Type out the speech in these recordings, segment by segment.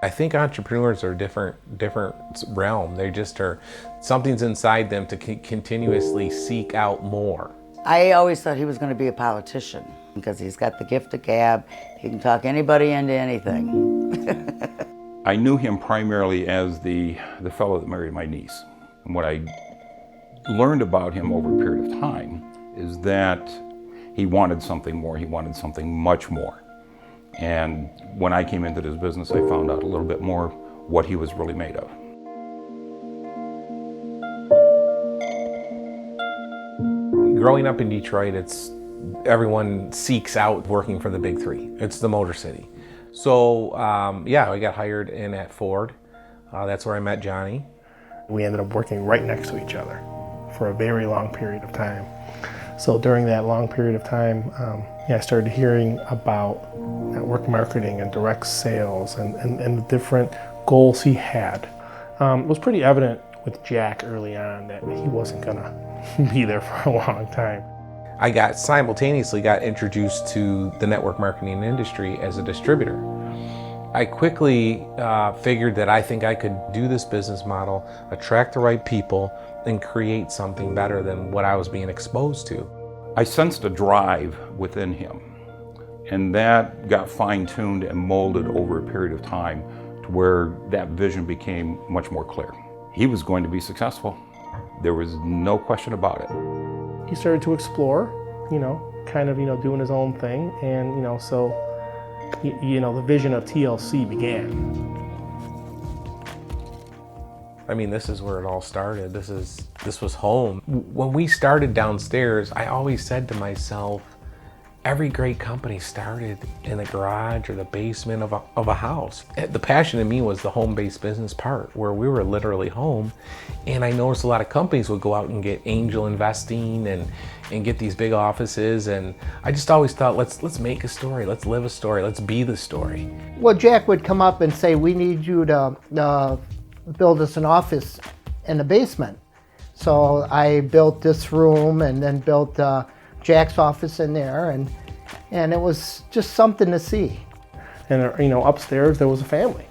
I think entrepreneurs are a different realm. They just are, something's inside them to continuously seek out more. I always thought he was going to be a politician because he's got the gift of gab. He can talk anybody into anything. I knew him primarily as the fellow that married my niece. And what I learned about him over a period of time is that he wanted something more. He wanted something much more. And when I came into this business, I found out a little bit more what he was really made of. Growing up in Detroit, everyone seeks out working for the big three. It's the Motor City. So yeah, I got hired in at Ford. That's where I met Johnny. We ended up working right next to each other for a very long period of time. So during that long period of time, I started hearing about network marketing and direct sales and the different goals he had. It was pretty evident with Jack early on that he wasn't gonna be there for a long time. I simultaneously got introduced to the network marketing industry as a distributor. I quickly figured that I think I could do this business model, attract the right people, and create something better than what I was being exposed to. I sensed a drive within him, and that got fine-tuned and molded over a period of time to where that vision became much more clear. He was going to be successful. There was no question about it. He started to explore, kind of, doing his own thing, and, so, the vision of TLC began. I mean, this is where it all started. This was home. When we started downstairs, I always said to myself, every great company started in the garage or the basement of a house. The passion in me was the home-based business part, where we were literally home. And I noticed a lot of companies would go out and get angel investing and get these big offices. And I just always thought, let's make a story, let's live a story, let's be the story. Well, Jack would come up and say, we need you to build us an office in the basement. So I built this room and then built Jack's office in there, and it was just something to see. And upstairs there was a family,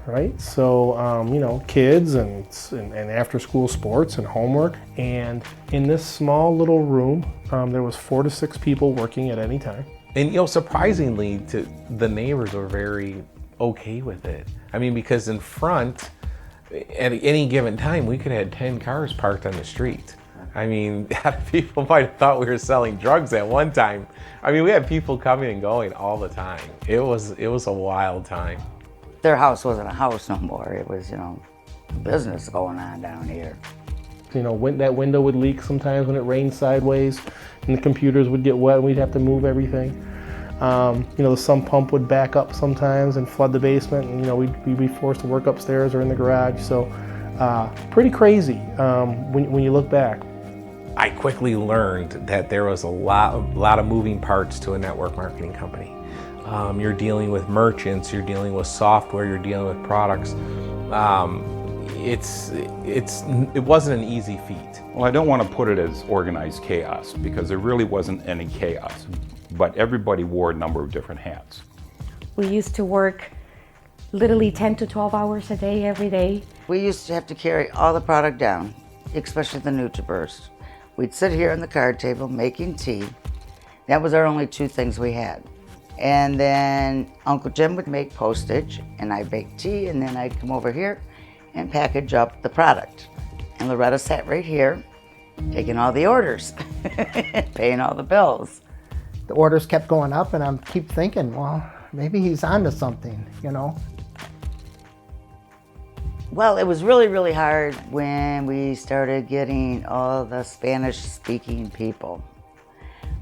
right? So kids and after school sports and homework. And in this small little room, there was 4 to 6 people working at any time. And surprisingly, the neighbors were very okay with it. I mean, because in front, at any given time, we could have had 10 cars parked on the street. I mean, people might have thought we were selling drugs at one time. I mean, we had people coming and going all the time. It was a wild time. Their house wasn't a house no more. It was, business going on down here. That window would leak sometimes when it rained sideways, and the computers would get wet and we'd have to move everything. The sump pump would back up sometimes and flood the basement, and we'd be forced to work upstairs or in the garage. So pretty crazy when you look back. I quickly learned that there was a lot of moving parts to a network marketing company. You're dealing with merchants, you're dealing with software, you're dealing with products. It wasn't an easy feat. Well, I don't want to put it as organized chaos, because there really wasn't any chaos, but everybody wore a number of different hats. We used to work literally 10 to 12 hours a day, every day. We used to have to carry all the product down, especially the NutriBurst. We'd sit here on the card table making tea. That was our only 2 things we had. And then Uncle Jim would make postage, and I'd bake tea, and then I'd come over here and package up the product. And Loretta sat right here, taking all the orders, paying all the bills. The orders kept going up, and I keep thinking, well, maybe he's onto something, Well, it was really, really hard when we started getting all the Spanish-speaking people.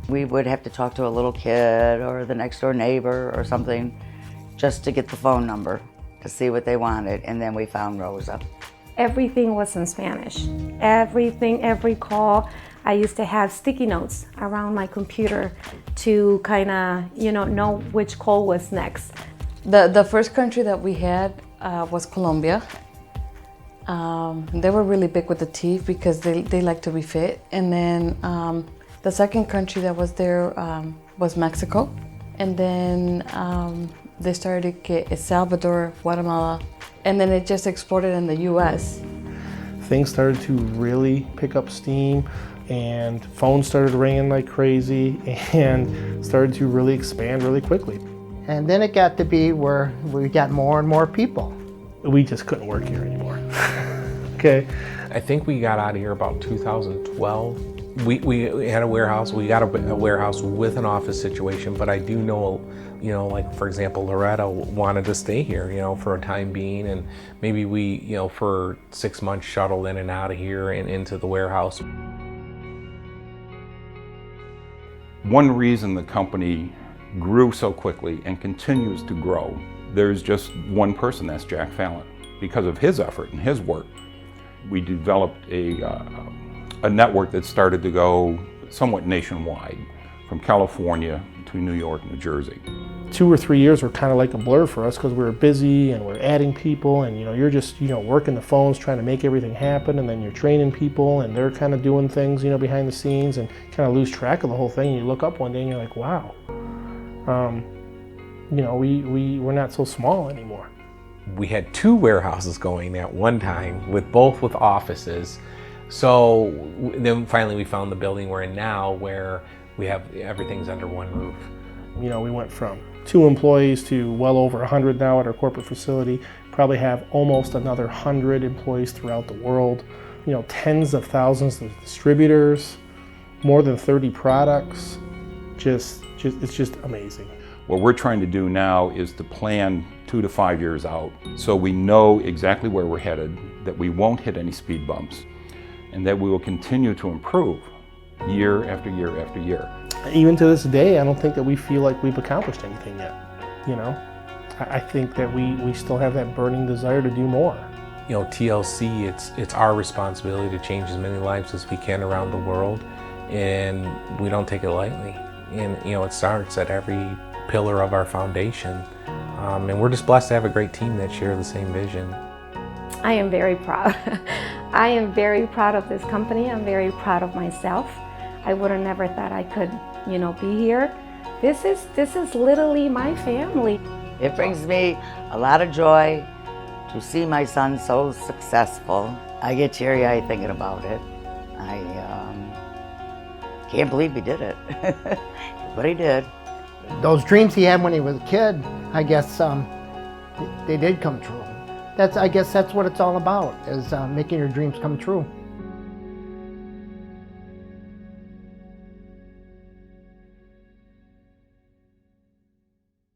We would have to talk to a little kid or the next door neighbor or something just to get the phone number to see what they wanted, and then we found Rosa. Everything was in Spanish. Everything, every call. I used to have sticky notes around my computer to kind of, know which call was next. The first country that we had was Colombia. They were really big with the teeth because they like to be fit. And then the second country that was there was Mexico. And then They started in El Salvador, Guatemala, and then it just exported in the US. Things started to really pick up steam, and phones started ringing like crazy, and started to really expand really quickly. And then it got to be where we got more and more people. We just couldn't work here anymore. Okay. I think we got out of here about 2012. We had a warehouse. We got a warehouse with an office situation, but I do know, like for example, Loretta wanted to stay here, for a time being, and maybe we, for 6 months shuttled in and out of here and into the warehouse. One reason the company grew so quickly and continues to grow, there's just one person, that's Jack Fallon. Because of his effort and his work, we developed a network that started to go somewhat nationwide, from California to New York, New Jersey. 2 or 3 years were kind of like a blur for us because we were busy and we're adding people, and you're just working the phones trying to make everything happen, and then you're training people and they're kind of doing things behind the scenes, and kind of lose track of the whole thing. And you look up one day and you're like, wow, we're not so small anymore. We had 2 warehouses going at one time, both with offices. So then finally we found the building we're in now, where we have everything's under one roof. We went from 2 employees to well over 100 now at our corporate facility. Probably have almost another 100 employees throughout the world. Tens of thousands of distributors, more than 30 products. It's just amazing. What we're trying to do now is to plan 2 to 5 years out, so we know exactly where we're headed, that we won't hit any speed bumps, and that we will continue to improve year after year after year. Even to this day, I don't think that we feel like we've accomplished anything yet. I think that we still have that burning desire to do more. TLC, it's our responsibility to change as many lives as we can around the world, and we don't take it lightly. And it starts at every pillar of our foundation, and we're just blessed to have a great team that share the same vision. I am very proud. I am very proud of this company. I'm very proud of myself. I would have never thought I could, be here. This is literally my family. It brings me a lot of joy to see my son so successful. I get teary-eyed thinking about it. I can't believe he did it, but he did. Those dreams he had when he was a kid, I guess they did come true. I guess that's what it's all about, is making your dreams come true.